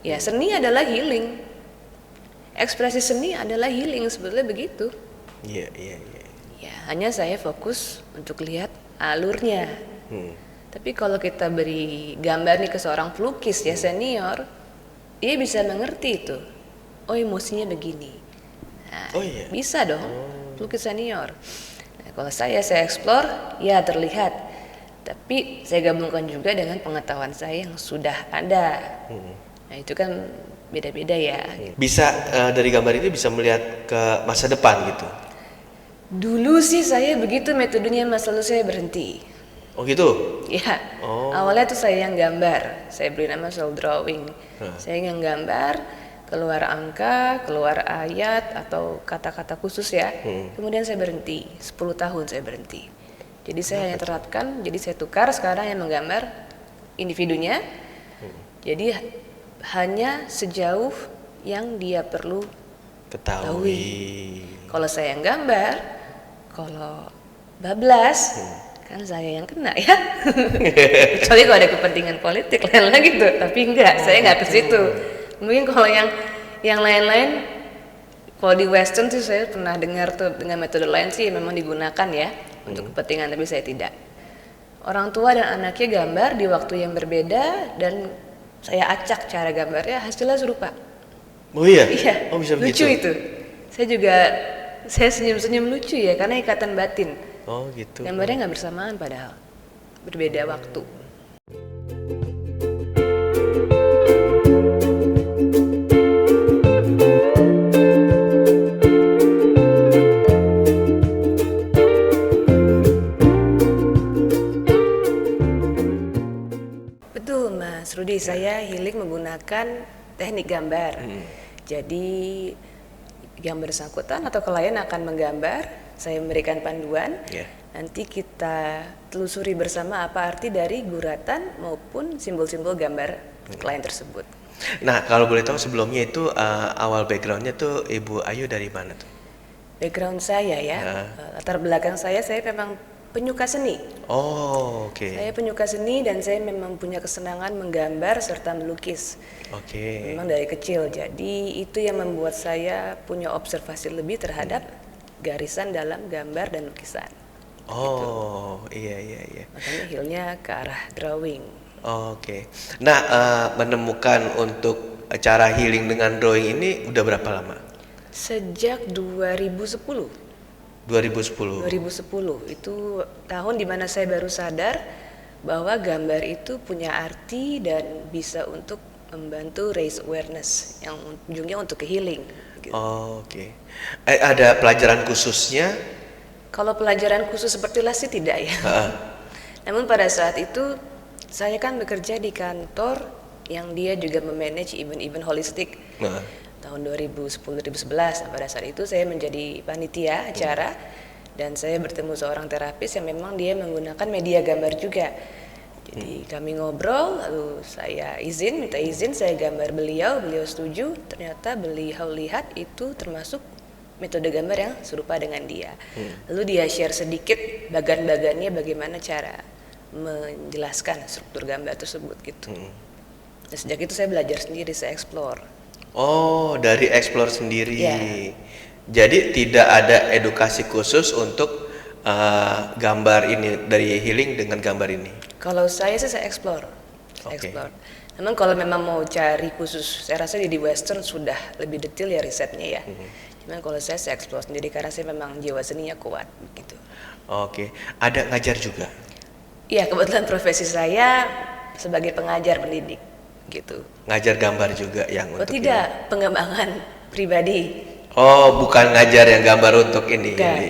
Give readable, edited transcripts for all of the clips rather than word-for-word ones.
Ya, seni adalah healing. Ekspresi seni adalah healing, sebetulnya begitu. Iya, iya, iya. Ya, hanya saya fokus untuk lihat alurnya. Tapi kalau kita beri gambar nih ke seorang pelukis ya senior, dia bisa mengerti itu. Oh, emosinya begini. Nah, Oh iya. bisa dong, pelukis senior. Nah, kalau saya explore, ya terlihat. Tapi saya gabungkan juga dengan pengetahuan saya yang sudah ada. Nah, itu kan beda-beda ya. Bisa dari gambar ini bisa melihat ke masa depan gitu. Dulu sih saya begitu metodenya, Mas, lalu saya berhenti. Oh gitu. Ya, Oh. awalnya tuh saya yang gambar. Saya beri nama soul drawing. Saya yang gambar, keluar angka, keluar ayat atau kata-kata khusus ya. Kemudian saya berhenti. 10 tahun saya berhenti. Jadi saya hanya terapkan, jadi saya tukar sekarang yang menggambar individunya. Jadi hanya sejauh yang dia perlu Ketahui. Kalau saya yang gambar, kalau bablas, kan saya yang kena ya. Kecuali kalau ada kepentingan politik lain lagi tuh, tapi enggak, saya enggak ke situ. Mungkin kalau yang lain-lain, kalau di Western sih saya pernah dengar tuh dengan metode lain sih memang digunakan ya untuk kepentingan, tapi saya tidak. Orang tua dan anaknya gambar di waktu yang berbeda dan saya acak cara gambarnya, hasilnya serupa. Oh iya. Iya, Oh bisa lucu begitu. itu. Saya senyum-senyum lucu ya, karena ikatan batin. Oh gitu. Gambarnya nggak bersamaan padahal, berbeda waktu. Betul, Mas Rudi, saya healing menggunakan teknik gambar. Jadi yang bersangkutan atau klien akan menggambar, saya memberikan panduan. Nanti kita telusuri bersama apa arti dari guratan maupun simbol-simbol gambar klien tersebut. Nah kalau boleh tahu sebelumnya itu awal backgroundnya tuh Ibu Ayu dari mana tuh? Background saya ya, latar belakang saya memang penyuka seni. Oh oke. Saya penyuka seni dan saya memang punya kesenangan menggambar serta melukis. Oke. Memang dari kecil, jadi itu yang membuat saya punya observasi lebih terhadap garisan dalam gambar dan lukisan. Oh iya iya iya. Makanya healnya ke arah drawing. Oke. Nah menemukan untuk cara healing dengan drawing ini udah berapa lama? Sejak 2010. 2010. 2010 itu tahun dimana saya baru sadar bahwa gambar itu punya arti dan bisa untuk membantu raise awareness yang ujungnya untuk ke healing. Gitu. Oh, oke. Ada pelajaran khususnya? Kalau pelajaran khusus sepertilah sih tidak ya. Namun pada saat itu saya kan bekerja di kantor yang dia juga memanage event-event holistik. Tahun 2010-2011. Nah, pada saat itu saya menjadi panitia acara dan saya bertemu seorang terapis yang memang dia menggunakan media gambar juga. Jadi kami ngobrol, lalu saya minta izin, saya gambar beliau setuju. Ternyata beliau lihat itu termasuk metode gambar yang serupa dengan dia. Lalu dia share sedikit bagan-bagannya bagaimana cara menjelaskan struktur gambar tersebut gitu. Dan sejak itu saya belajar sendiri, saya explore. Oh, dari explore sendiri. Ya. Jadi tidak ada edukasi khusus untuk gambar ini, dari healing dengan gambar ini. Kalau saya sih saya explore. Explore. Namun kalau memang mau cari khusus, saya rasa di Western sudah lebih detail ya risetnya ya. Cuman kalau saya explore sendiri karena saya memang jiwa seninya kuat gitu. Oke. Ada ngajar juga? Iya, kebetulan profesi saya sebagai pengajar pendidik gitu. Ngajar gambar juga yang untuk tidak, pengembangan pribadi. Oh, bukan ngajar yang gambar untuk ini. Bukan.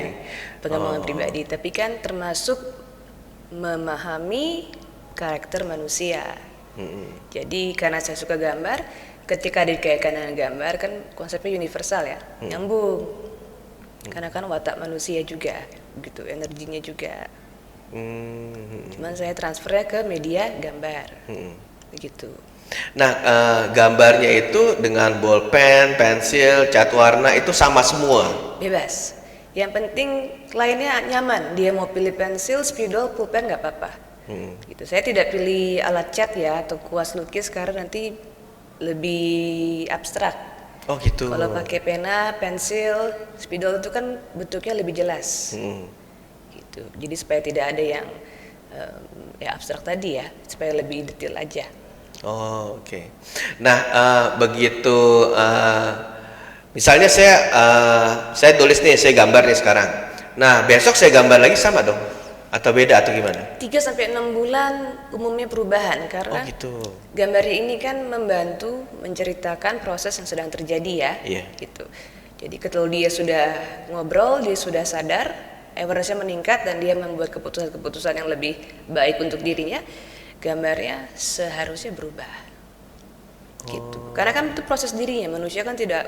Pengembangan pribadi, tapi kan termasuk memahami karakter manusia. Jadi karena saya suka gambar, ketika dikaitkan dengan gambar kan konsepnya universal ya, nyambung. Karena kan watak manusia juga, gitu, energinya juga. Cuman saya transfernya ke media gambar, begitu. Nah, gambarnya itu dengan bolpen, pensil, cat warna itu sama semua? Bebas. Yang penting kliennya nyaman. Dia mau pilih pensil, spidol, pulpen nggak apa-apa. Gitu. Saya tidak pilih alat cat ya atau kuas lukis karena nanti lebih abstrak. Oh gitu. Kalau pakai pena, pensil, spidol itu kan bentuknya lebih jelas. Gitu. Jadi supaya tidak ada yang ya abstrak tadi ya, supaya lebih detail aja. Oh oke. Nah begitu misalnya saya tulis nih, saya gambar nih sekarang. Nah besok saya gambar lagi sama dong? Atau beda atau gimana? 3-6 bulan umumnya perubahan karena gitu. gambar ini kan membantu menceritakan proses yang sedang terjadi ya. Gitu. Jadi ketika dia sudah ngobrol, dia sudah sadar, awareness-nya meningkat dan dia membuat keputusan-keputusan yang lebih baik untuk dirinya, gambarnya seharusnya berubah. Gitu. Karena kan itu proses dirinya, manusia kan tidak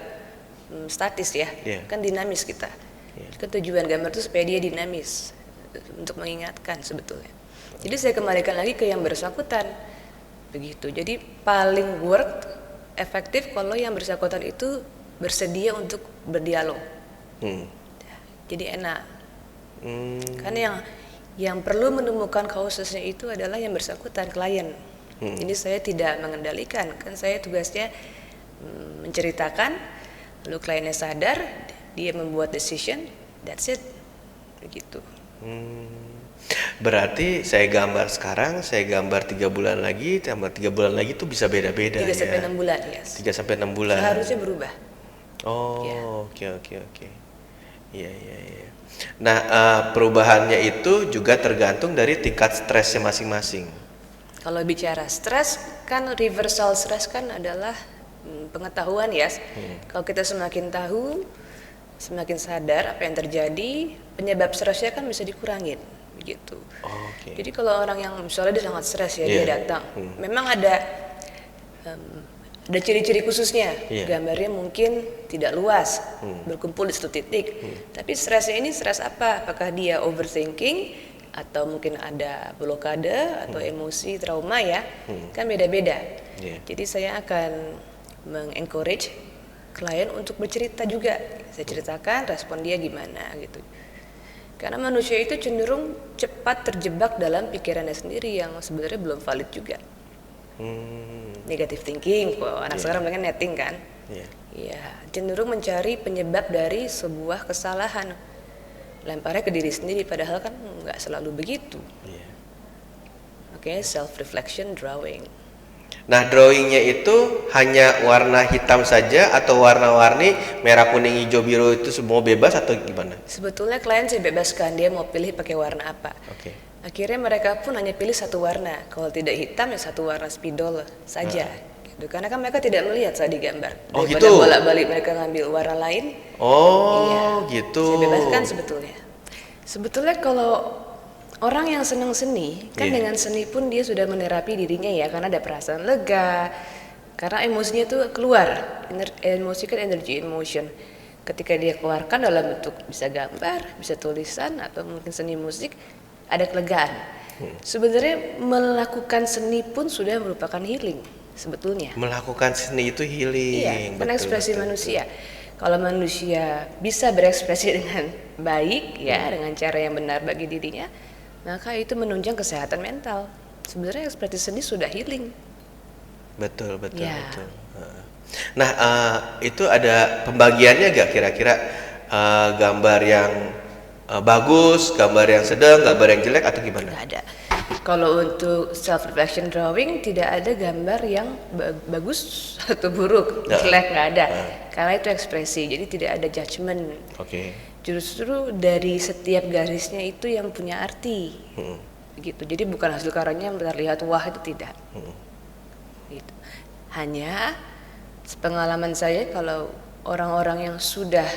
statis ya, kan dinamis kita. Kan tujuan gambar itu supaya dia dinamis, untuk mengingatkan sebetulnya. Jadi saya kembalikan lagi ke yang bersangkutan, begitu. Jadi paling efektif kalau yang bersangkutan itu bersedia untuk berdialog. Jadi enak. Karena yang perlu menemukan kaususnya itu adalah yang bersangkutan, klien. Jadi saya tidak mengendalikan, kan saya tugasnya menceritakan, lalu kliennya sadar, dia membuat decision, that's it, begitu. Berarti saya gambar sekarang, saya gambar 3 bulan lagi, tambah 3 bulan lagi itu bisa beda-beda 3-6 bulan, yes. 3-6 bulan. Seharusnya berubah. Oh, oke. Iya. Nah, perubahannya itu juga tergantung dari tingkat stresnya masing-masing. Kalau bicara stres, kan reversal stres kan adalah pengetahuan ya. Kalau kita semakin tahu, semakin sadar apa yang terjadi, penyebab stresnya kan bisa dikurangin, begitu. Jadi kalau orang yang misalnya dia sangat stres ya, dia datang, memang ada ciri-ciri khususnya. Gambarnya mungkin tidak luas, berkumpul di satu titik. Tapi stresnya ini stres apa? Apakah dia overthinking atau mungkin ada blokade atau emosi trauma ya? Kan beda-beda. Jadi saya akan mengencourage klien untuk bercerita juga. Saya ceritakan respon dia gimana gitu. Karena manusia itu cenderung cepat terjebak dalam pikirannya sendiri yang sebenarnya belum valid juga. Negative thinking, kok anak sekarang pengen netting kan? Iya, cenderung mencari penyebab dari sebuah kesalahan. Lemparnya ke diri sendiri, padahal kan nggak selalu begitu. Oke, self-reflection drawing. Nah, drawingnya itu hanya warna hitam saja atau warna-warni merah, kuning, hijau, biru itu semua bebas atau gimana? Sebetulnya klien saya bebaskan, dia mau pilih pakai warna apa. Akhirnya mereka pun hanya pilih satu warna. Kalau tidak hitam ya satu warna spidol saja. Gitu. Karena kan mereka tidak melihat saat digambar. Daripada bolak-balik mereka ngambil warna lain. Gitu. Saya bebaskan sebetulnya. Sebetulnya kalau orang yang senang seni, kan dengan seni pun dia sudah menerapi dirinya ya, karena ada perasaan lega, karena emosinya itu keluar. Emosi kan energy in motion. Ketika dia keluarkan dalam bentuk bisa gambar, bisa tulisan, atau mungkin seni musik, ada kelegaan. Sebenarnya melakukan seni pun sudah merupakan healing sebetulnya. Melakukan seni itu healing. Iya, karena ekspresi manusia. Kalau manusia bisa berekspresi dengan baik ya, dengan cara yang benar bagi dirinya, maka itu menunjang kesehatan mental. Sebenarnya ekspresi seni sudah healing. Betul. Nah, itu ada pembagiannya gak kira-kira gambar yang bagus, gambar yang sedang, gambar yang jelek atau gimana? Nggak ada. Kalau untuk self-reflection drawing tidak ada gambar yang bagus atau buruk, jelek, nggak ada. Karena itu ekspresi, jadi tidak ada judgement. Justru dari setiap garisnya itu yang punya arti, gitu. Jadi bukan hasil karyanya yang terlihat wah, itu tidak. Gitu. Hanya pengalaman saya kalau orang-orang yang sudah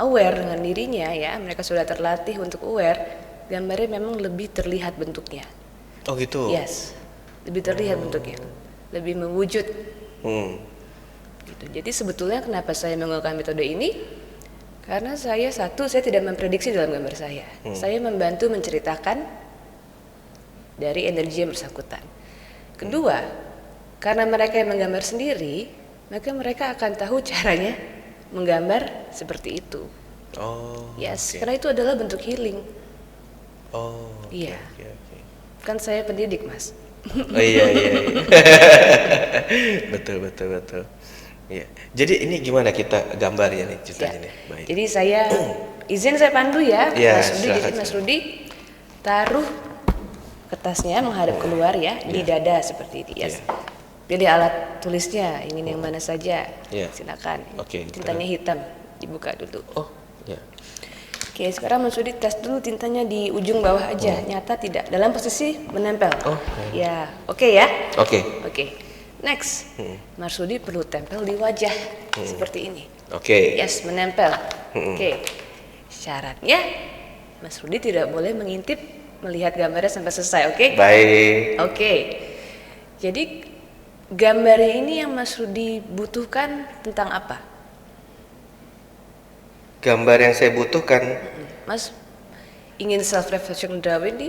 aware dengan dirinya ya, mereka sudah terlatih untuk aware, gambarnya memang lebih terlihat bentuknya. Oh gitu? Yes, lebih terlihat bentuknya, lebih mewujud. Gitu. Jadi sebetulnya kenapa saya menggunakan metode ini? Karena saya tidak memprediksi dalam gambar saya. Saya membantu menceritakan dari energi yang bersangkutan. Kedua, karena mereka yang menggambar sendiri, maka mereka akan tahu caranya menggambar seperti itu. Karena itu adalah bentuk healing. Kan saya pendidik, Mas. Oh iya iya. Iya. Betul betul betul. Iya. Jadi ini gimana kita gambarnya nih ceritanya nih? Baik. Jadi saya izin saya pandu ya, Iya, Mas Rudi. Jadi silakan, Mas silakan. Rudi taruh kertasnya menghadap keluar ya, di dada seperti ini. Yes. Iya. Pilih alat tulisnya, ingin yang mana saja. Iya. Silakan. Oke, Tintanya hitam, dibuka dulu. Oh, ya. Oke, sekarang Mas Rudi tes dulu tintanya di ujung bawah aja. Nyata tidak? Dalam posisi menempel. Oh, ya. Oke ya. Oke. Oke. Next. Mas Rudi perlu tempel di wajah seperti ini. Oke. Yes, menempel. Oke. Syaratnya Mas Rudi tidak boleh mengintip melihat gambarnya sampai selesai, oke? Baik. Oke. Jadi gambar ini yang Mas Rudi butuhkan tentang apa? Gambar yang saya butuhkan Mas ingin self reflection drawing ini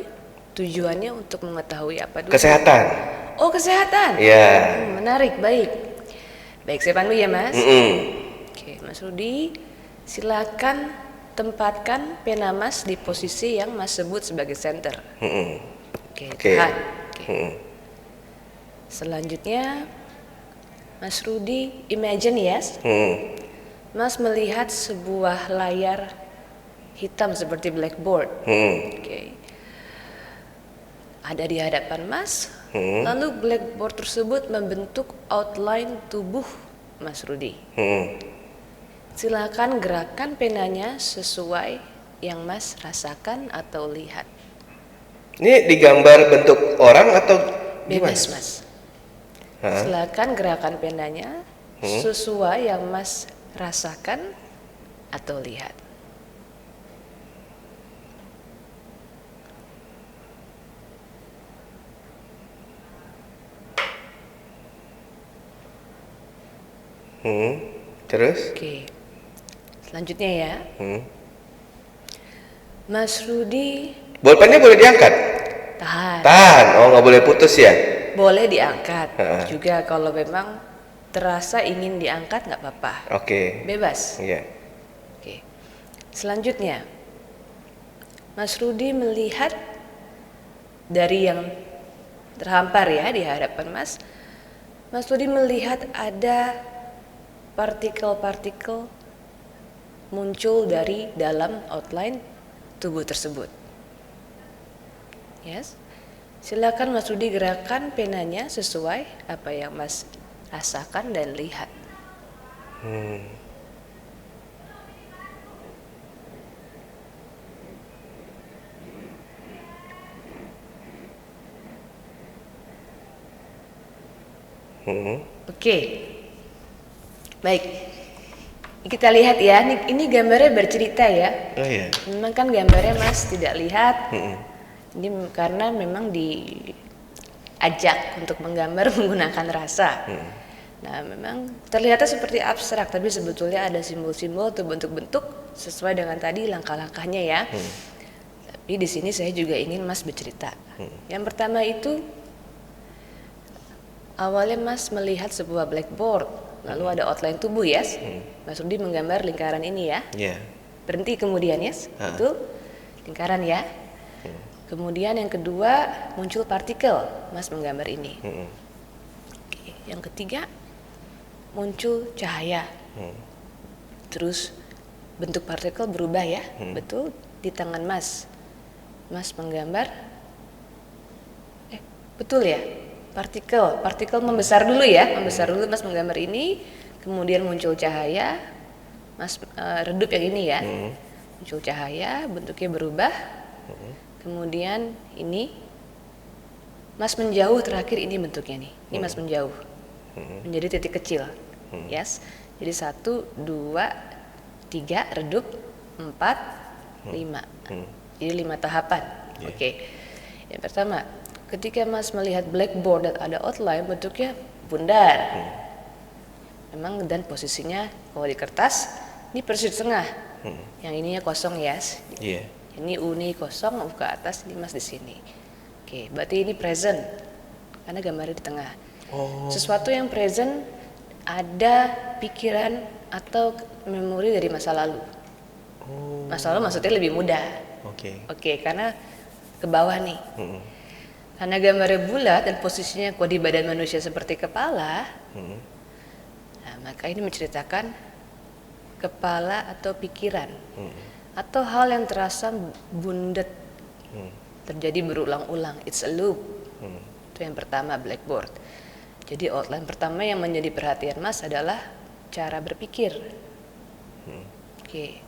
tujuannya untuk mengetahui apa dulu? kesehatan. Oh, kesehatan. Ya. Menarik, baik. Baik, saya pandu ya, Mas. Mm-mm. Oke, Mas Rudi, silakan tempatkan pena Mas di posisi yang Mas sebut sebagai center. Mm-mm. Oke, Oke. tahan. Oke. Mm-mm. Selanjutnya, Mas Rudi, imagine yes, Mm-mm. Mas melihat sebuah layar hitam seperti blackboard. Mm-mm. Oke. Ada di hadapan Mas, lalu blackboard tersebut membentuk outline tubuh Mas Rudi. Mm-mm. Silakan gerakan penanya sesuai yang Mas rasakan atau lihat. Ini digambar bentuk orang atau gimana? Bebas, Mas. Hah? Silakan gerakan penanya sesuai yang Mas rasakan atau lihat. Terus? Oke. Selanjutnya ya, Hmm. Mas Rudi Bolpennya boleh diangkat? tahan. Tahan. Oh, nggak boleh putus ya? Boleh diangkat. Ha. Juga kalau memang terasa ingin diangkat nggak apa-apa. Oke. Bebas. Iya. Oke. Selanjutnya, Mas Rudi melihat dari yang terhampar ya di hadapan Mas. Mas Rudi melihat ada partikel-partikel muncul dari dalam outline tubuh tersebut. Yes. Silakan Mas Rudi gerakan penanya sesuai apa yang Mas rasakan dan lihat. Oke. Baik. Kita lihat ya, ini gambarnya bercerita ya. Oh iya. Memang kan gambarnya Mas tidak lihat. Ini karena memang diajak untuk menggambar menggunakan rasa. Nah, memang terlihatnya seperti abstrak, tapi sebetulnya ada simbol-simbol atau bentuk-bentuk sesuai dengan tadi langkah-langkahnya ya. Tapi di sini saya juga ingin Mas bercerita. Yang pertama itu awalnya Mas melihat sebuah blackboard, lalu ada outline tubuh ya. Mas Rudi menggambar lingkaran ini ya. Iya. Berhenti kemudian ya, betul? Lingkaran ya. Kemudian yang kedua muncul partikel, Mas menggambar ini. Oke, yang ketiga muncul cahaya. Terus bentuk partikel berubah ya, betul? Di tangan Mas, Mas menggambar. Betul ya? Partikel membesar dulu ya, membesar dulu Mas menggambar ini. Kemudian muncul cahaya, Mas redup yang ini ya. Muncul cahaya, bentuknya berubah. Kemudian ini Mas menjauh, terakhir ini bentuknya nih. Ini Mas menjauh. Menjadi titik kecil. Yes. Jadi 1, 2, 3 redup, 4, 5. Jadi 5 tahapan. Oke. Yang pertama, ketika Mas melihat blackboard dan ada outline, bentuknya bundar. Memang dan posisinya kalau di kertas ini persis tengah. Yang ininya kosong yes. Iya. Ini uni kosong, U ke atas, ini Mas di sini. Oke, berarti ini present. Karena gambarnya di tengah. Sesuatu yang present ada pikiran atau memori dari masa lalu. Masa lalu maksudnya lebih mudah. Oke. Oke, karena ke bawah nih. Karena gambarnya bulat dan posisinya kuat di badan manusia seperti kepala, nah, maka ini menceritakan kepala atau pikiran, atau hal yang terasa bundet, terjadi berulang-ulang. It's a loop. Itu yang pertama, blackboard. Jadi outline pertama yang menjadi perhatian Mas adalah cara berpikir. Oke.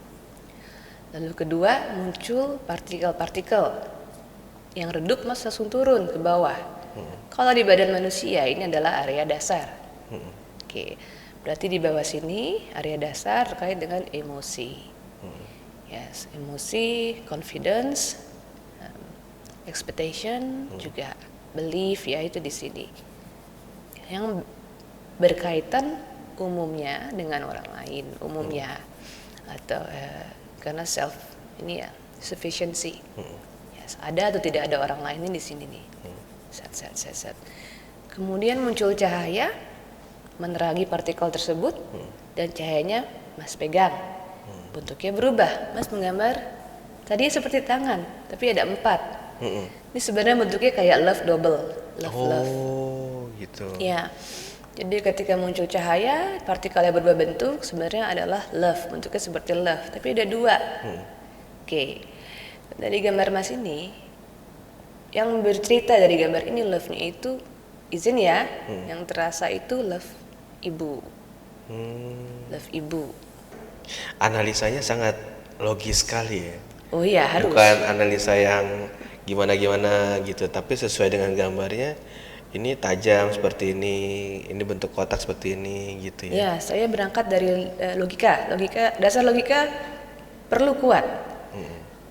Lalu kedua, muncul partikel-partikel yang redup, Mas langsung turun ke bawah. Kalau di badan manusia ini adalah area dasar. Oke, berarti di bawah sini area dasar terkait dengan emosi. Yes, emosi, confidence, expectation, juga belief, ya itu di sini. Yang berkaitan umumnya dengan orang lain, umumnya atau karena self ini ya, sufficiency. Ada atau tidak ada orang lain ini di sini nih. Set. Kemudian muncul cahaya menerangi partikel tersebut dan cahayanya Mas pegang. Bentuknya berubah. Mas menggambar tadi seperti tangan, tapi ada 4. Ini sebenarnya bentuknya kayak love double, love. Oh, gitu. Ya. Jadi ketika muncul cahaya, partikel yang berubah bentuk sebenarnya adalah love, bentuknya seperti love, tapi ada 2. Oke. Dari gambar Mas ini, yang bercerita dari gambar ini love-nya itu, izin ya, yang terasa itu love ibu. Love ibu. Analisanya sangat logis sekali ya. Oh iya, harus. Bukan analisa yang gimana-gimana gitu, tapi sesuai dengan gambarnya. Ini tajam seperti ini bentuk kotak seperti ini gitu ya. Ya, saya berangkat dari logika, dasar logika perlu kuat.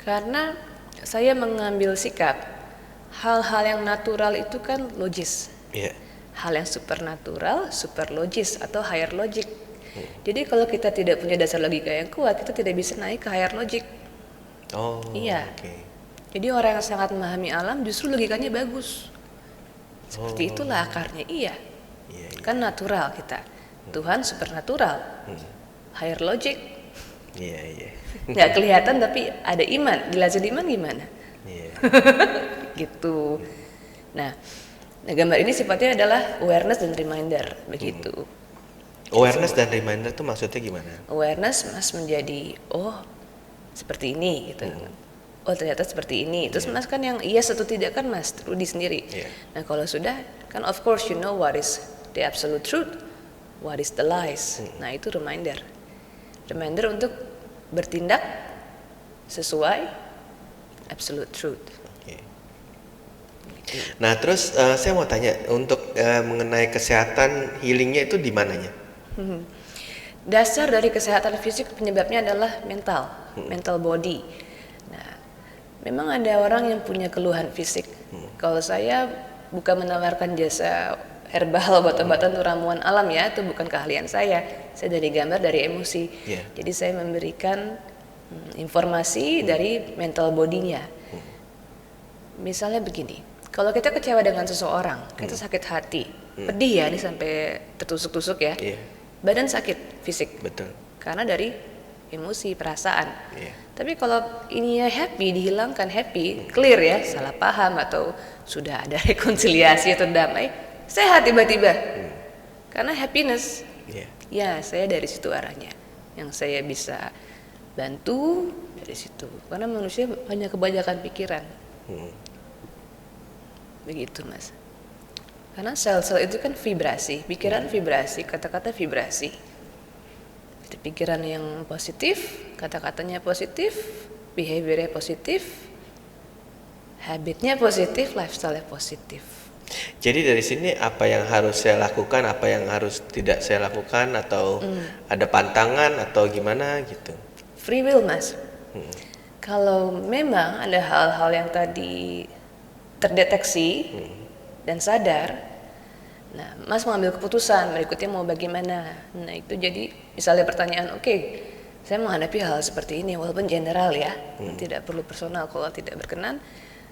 Karena saya mengambil sikap hal-hal yang natural itu kan logis. Hal yang supernatural, super logis atau higher logic. Jadi kalau kita tidak punya dasar logika yang kuat, kita tidak bisa naik ke higher logic. Oh, iya. Jadi orang yang sangat memahami alam justru logikanya bagus. Seperti itulah akarnya. Iya. Kan natural kita. Tuhan supernatural. Higher logic. Nggak kelihatan tapi ada iman. Jelasin iman gimana? Gitu. Nah, gambar ini sifatnya adalah awareness dan reminder, begitu. Awareness dan reminder itu maksudnya gimana? Awareness Mas menjadi seperti ini gitu. Oh ternyata seperti ini. Terus Mas kan yang yes atau tidak kan Mas Rudi sendiri. Nah kalau sudah kan of course you know what is the absolute truth, what is the lies. Nah itu reminder. Reminder untuk bertindak sesuai absolute truth. Nah terus saya mau tanya untuk mengenai kesehatan healingnya itu di mananya? Dasar dari kesehatan fisik penyebabnya adalah mental body. Nah memang ada orang yang punya keluhan fisik. Kalau saya bukan menawarkan jasa herbal obat-obatan atau ramuan alam ya, itu bukan keahlian saya. Saya dari gambar dari emosi. Jadi saya memberikan informasi dari mental bodinya. Misalnya begini, kalau kita kecewa dengan seseorang, kita sakit hati, pedih ya, ini sampai tertusuk-tusuk ya, badan sakit fisik. Betul. Karena dari emosi, perasaan. Tapi kalau ininya happy, dihilangkan happy, clear ya, salah paham atau sudah ada rekonsiliasi atau damai, sehat tiba-tiba. Karena happiness. Ya, saya dari situ arahnya. Yang saya bisa bantu dari situ. Karena manusia hanya kebanyakan pikiran. Begitu Mas. Karena sel-sel itu kan vibrasi, pikiran vibrasi, kata-kata vibrasi. Jadi pikiran yang positif, kata-katanya positif, behaviornya positif, habitnya positif, lifestyle-nya positif. Jadi dari sini apa yang harus saya lakukan, apa yang harus tidak saya lakukan, atau ada pantangan atau gimana gitu? Free will Mas. Kalau memang ada hal-hal yang tadi terdeteksi dan sadar, nah Mas mengambil keputusan berikutnya mau bagaimana. Nah itu jadi misalnya pertanyaan, oke, saya menghadapi hal seperti ini walaupun general ya, tidak perlu personal kalau tidak berkenan.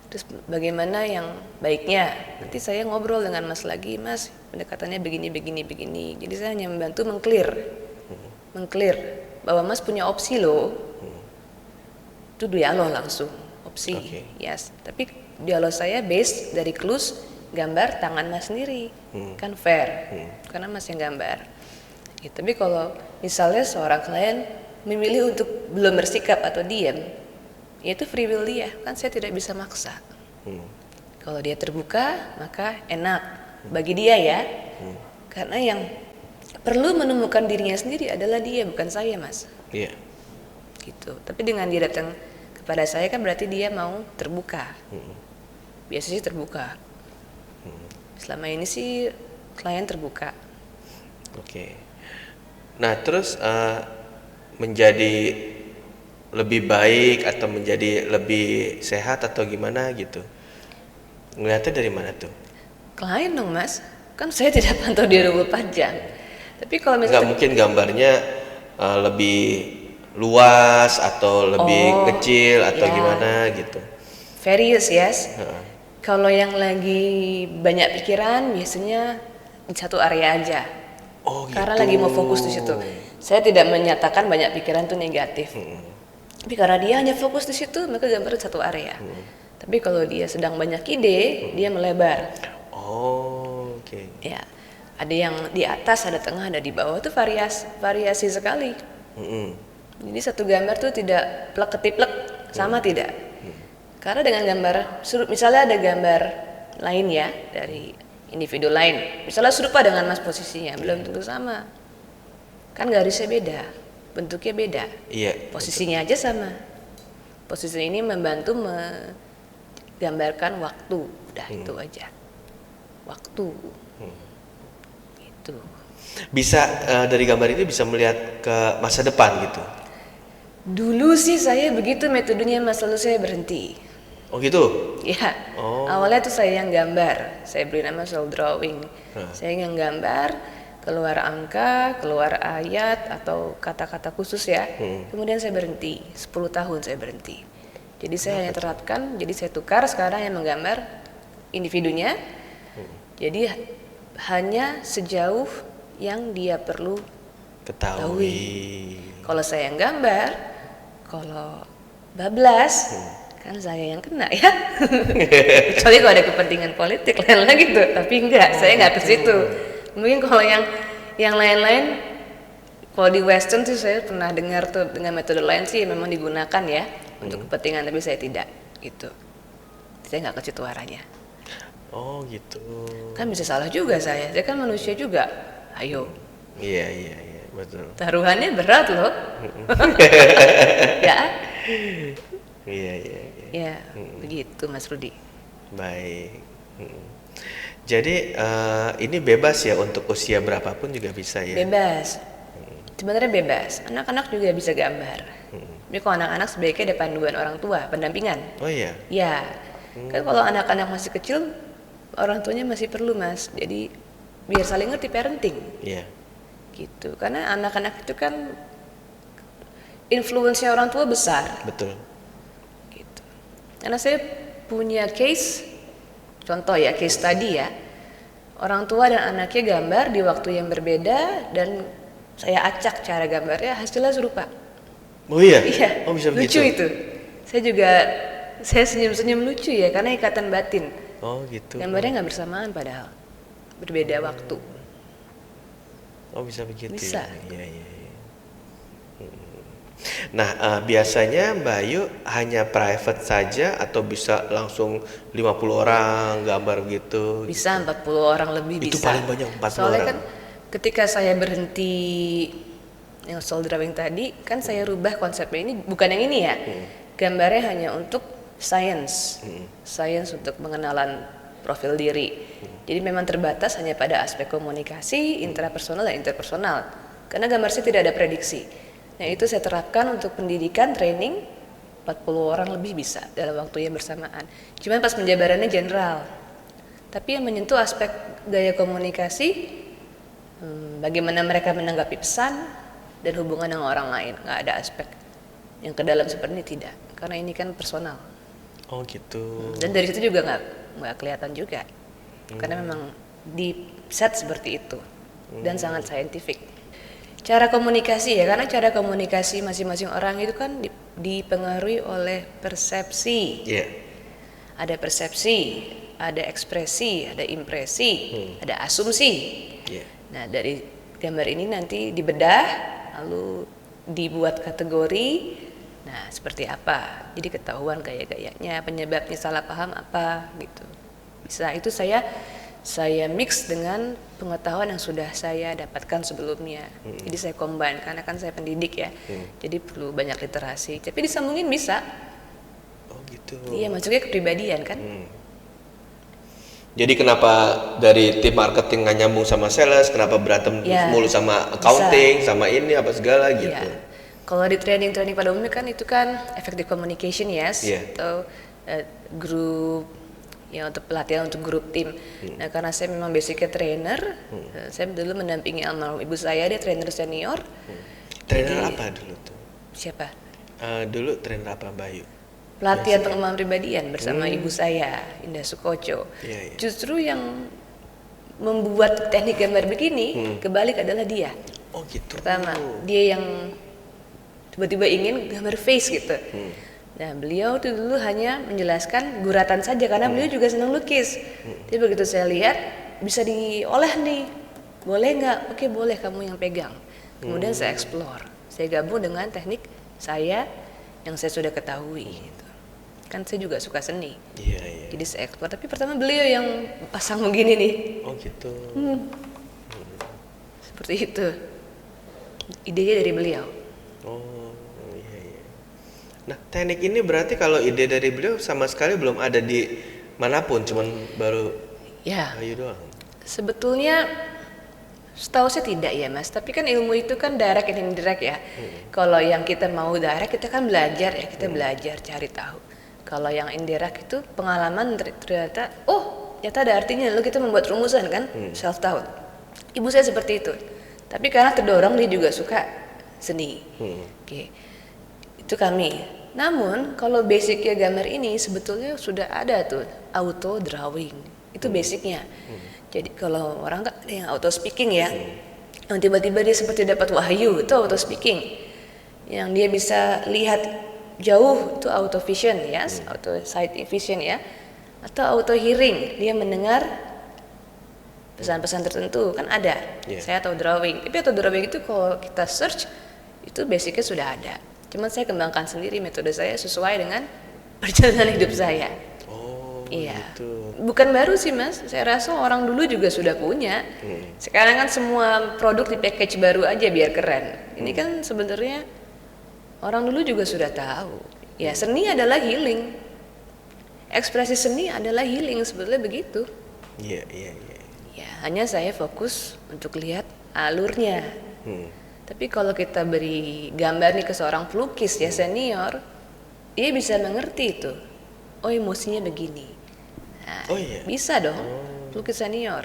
Terus bagaimana yang baiknya? Nanti saya ngobrol dengan Mas lagi, Mas pendekatannya begini. Jadi saya hanya membantu mengclear bahwa Mas punya opsi loh. Itu dialog langsung opsi, yes. Tapi dialog saya based dari clues gambar tangan Mas sendiri, kan fair, karena Mas yang gambar. Ya, tapi kalau misalnya seorang klien memilih untuk belum bersikap atau diam, ya itu free will dia, kan saya tidak bisa maksa. Kalau dia terbuka, maka enak bagi dia ya, karena yang perlu menemukan dirinya sendiri adalah dia, bukan saya, Mas. Iya. Gitu. Tapi dengan dia datang kepada saya kan berarti dia mau terbuka. Biasanya sih terbuka. Selama ini sih klien terbuka. Oke. Nah, terus menjadi lebih baik atau menjadi lebih sehat atau gimana gitu? Ngeliatnya dari mana tuh? Klien dong, Mas. Kan saya tidak pantau dia 24 jam. Tapi kalau misalnya Nggak mungkin gambarnya lebih luas atau lebih kecil atau ya. gimana gitu. various, yes. Kalau yang lagi banyak pikiran biasanya di satu area aja. Oh gitu. Karena lagi mau fokus di situ. Saya tidak menyatakan banyak pikiran itu negatif. Tapi karena dia hanya fokus di situ, maka gambar di satu area. Tapi kalau dia sedang banyak ide, dia melebar. Oh, oke. Ya, ada yang di atas, ada tengah, ada di bawah, itu variasi sekali. Jadi satu gambar tuh tidak plek ketiplek, sama tidak. Karena dengan gambar, misalnya ada gambar lain ya dari individu lain, misalnya serupa dengan Mas posisinya, belum tentu sama. Kan garisnya beda, bentuknya beda, Iya. posisinya aja sama. Posisi ini membantu menggambarkan waktu, udah itu aja. Waktu, gitu. Bisa dari gambar itu bisa melihat ke masa depan gitu. Dulu sih saya begitu metodenya, Mas, lalu saya berhenti. Oh gitu. Ya, awalnya tuh saya yang gambar, saya beri nama soul drawing. Saya yang gambar, keluar angka, keluar ayat atau kata-kata khusus ya. Kemudian saya berhenti, 10 tahun saya berhenti. Jadi saya hanya terapkan, jadi saya tukar sekarang yang menggambar individunya. Jadi hanya sejauh yang dia perlu Ketahui. Kalau saya yang gambar, kalau bablas, kan saya yang kena ya. Kecuali kalau ada kepentingan politik lain lagi tuh, tapi enggak, saya nggak ke situ. Mungkin kalau yang lain-lain, kalau di Western sih saya pernah dengar tuh dengan metode lain sih memang digunakan ya untuk kepentingan, tapi saya tidak gitu. Saya nggak ke situ arahnya. Oh gitu. Kan bisa salah juga saya kan manusia juga. Ayo. Iya, betul. Taruhannya berat loh. Ya. Iya. Ya, begitu Mas Rudi. Baik. Jadi ini bebas ya untuk usia berapapun juga bisa ya? Bebas. Sebenarnya bebas. Anak-anak juga bisa gambar. Tapi kalau anak-anak sebaiknya ada panduan orang tua, pendampingan. Oh iya. Ya. Kan kalau anak-anak masih kecil, orang tuanya masih perlu, Mas. Jadi biar saling ngerti parenting. Iya. Gitu. Karena anak-anak itu kan influence-nya orang tua besar. Betul. Gitu. Karena saya punya case, contoh ya, case study ya. Orang tua dan anaknya gambar di waktu yang berbeda dan saya acak cara gambarnya, hasilnya serupa. Oh iya? Iya, Oh bisa lucu begitu? itu. Saya senyum-senyum lucu ya, karena ikatan batin. Oh gitu. Gambarnya nggak bersamaan padahal, berbeda waktu. Oh bisa begitu Bisa. ya? Iya. Nah biasanya Mbak Ayu hanya private saja atau bisa langsung 50 orang gambar gitu? Bisa 40 orang lebih Itu bisa. paling banyak 40 Soalnya orang. kan ketika saya berhenti yang soul drawing tadi, kan saya rubah konsepnya ini, bukan yang ini ya. Gambarnya hanya untuk science. Science untuk pengenalan profil diri. Jadi memang terbatas hanya pada aspek komunikasi, intrapersonal dan interpersonal. Karena gambar saya tidak ada prediksi. Nah itu saya terapkan untuk pendidikan, training, 40 orang lebih bisa dalam waktu yang bersamaan. Cuman pas penjabarannya general. Tapi yang menyentuh aspek gaya komunikasi, bagaimana mereka menanggapi pesan, dan hubungan dengan orang lain. Nggak ada aspek yang ke dalam seperti ini, tidak. Karena ini kan personal. Oh gitu. Dan dari situ juga nggak kelihatan juga. Karena memang di set seperti itu. Dan sangat saintifik. Cara komunikasi ya, karena cara komunikasi masing-masing orang itu kan dipengaruhi oleh persepsi. Iya. ada persepsi, ada ekspresi, ada impresi, ada asumsi. Nah, dari gambar ini nanti dibedah, lalu dibuat kategori. Nah, seperti apa? Jadi ketahuan gaya-gayanya, penyebabnya salah paham apa gitu. Bisa itu saya mix dengan pengetahuan yang sudah saya dapatkan sebelumnya. Jadi saya combine karena kan saya pendidik ya. Jadi perlu banyak literasi. Tapi disambungin bisa. Oh gitu. Iya, masuknya kepribadian kan. Jadi kenapa dari tim marketing nggak nyambung sama sales, kenapa berantem mulu sama accounting, sama ini apa segala gitu. Ya. Kalau di training pada umumnya kan itu kan effective communication atau grup ya, untuk pelatihan untuk grup tim. Nah, karena saya memang basicnya trainer, saya dulu mendampingi almarhum ibu saya, dia trainer senior. Trainer apa dulu tuh? Siapa? Dulu trainer apa, Bayu? Pelatihan pengembangan pribadian bersama ibu saya, Indah Sukoco. Justru yang membuat teknik gambar begini kebalik adalah dia. Oh gitu. Pertama, dia yang tiba-tiba ingin gambar face gitu. Nah, beliau tuh dulu hanya menjelaskan guratan saja karena beliau juga senang lukis. Jadi begitu saya lihat bisa diolah nih, boleh nggak? Oke, boleh, kamu yang pegang. Kemudian saya explore, saya gabung dengan teknik saya yang saya sudah ketahui. Gitu. Kan saya juga suka seni. Jadi saya explore. Tapi pertama beliau yang pasang begini nih. Oh gitu. Seperti itu. Idenya dari beliau. Nah, teknik ini berarti kalau ide dari beliau sama sekali belum ada di manapun, cuman baru Bayu doang. Sebetulnya setahu saya tidak ya Mas, tapi kan ilmu itu kan direct and indirect ya. Kalau yang kita mau direct kita kan belajar ya, kita belajar cari tahu. Kalau yang indirect itu pengalaman ternyata, ternyata ada artinya, lalu kita membuat rumusan kan, self taught. Ibu saya seperti itu. Tapi karena terdorong dia juga suka seni. Itu kami. Namun kalau basicnya gambar ini sebetulnya sudah ada tuh auto drawing, itu basicnya. Jadi kalau orang kan ada yang auto speaking ya, yang tiba-tiba dia seperti dapat wahyu, itu auto speaking. Yang dia bisa lihat jauh itu auto vision ya, auto sight vision ya, atau auto hearing, dia mendengar pesan-pesan tertentu kan ada. Saya tahu drawing, tapi auto drawing itu kalau kita search itu basicnya sudah ada. Cuman saya kembangkan sendiri metode saya sesuai dengan perjalanan hidup saya. Gitu. Bukan baru sih Mas, saya rasa orang dulu juga sudah punya. Sekarang kan semua produk di package baru aja biar keren. Ini kan sebenarnya orang dulu juga sudah tahu. Ya, seni adalah healing. Ekspresi seni adalah healing, sebetulnya begitu. Ya, hanya saya fokus untuk lihat alurnya. Tapi kalau kita beri gambar nih ke seorang pelukis ya senior, dia bisa mengerti itu. Oh, emosinya begini. Nah, bisa dong, pelukis senior.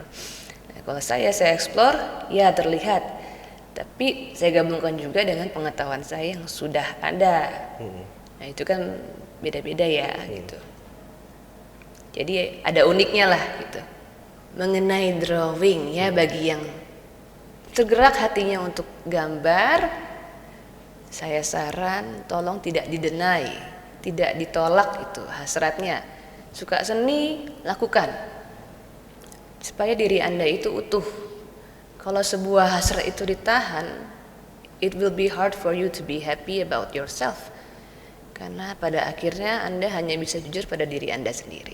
Nah, kalau saya explore, ya terlihat. Tapi saya gabungkan juga dengan pengetahuan saya yang sudah ada. Nah, itu kan beda-beda ya gitu. Jadi ada uniknya lah gitu. Mengenai drawing ya, bagi yang tergerak hatinya untuk gambar, saya saran tolong tidak didenai, tidak ditolak itu hasratnya. Suka seni, lakukan supaya diri Anda itu utuh. Kalau sebuah hasrat itu ditahan, it will be hard for you to be happy about yourself, karena pada akhirnya Anda hanya bisa jujur pada diri Anda sendiri.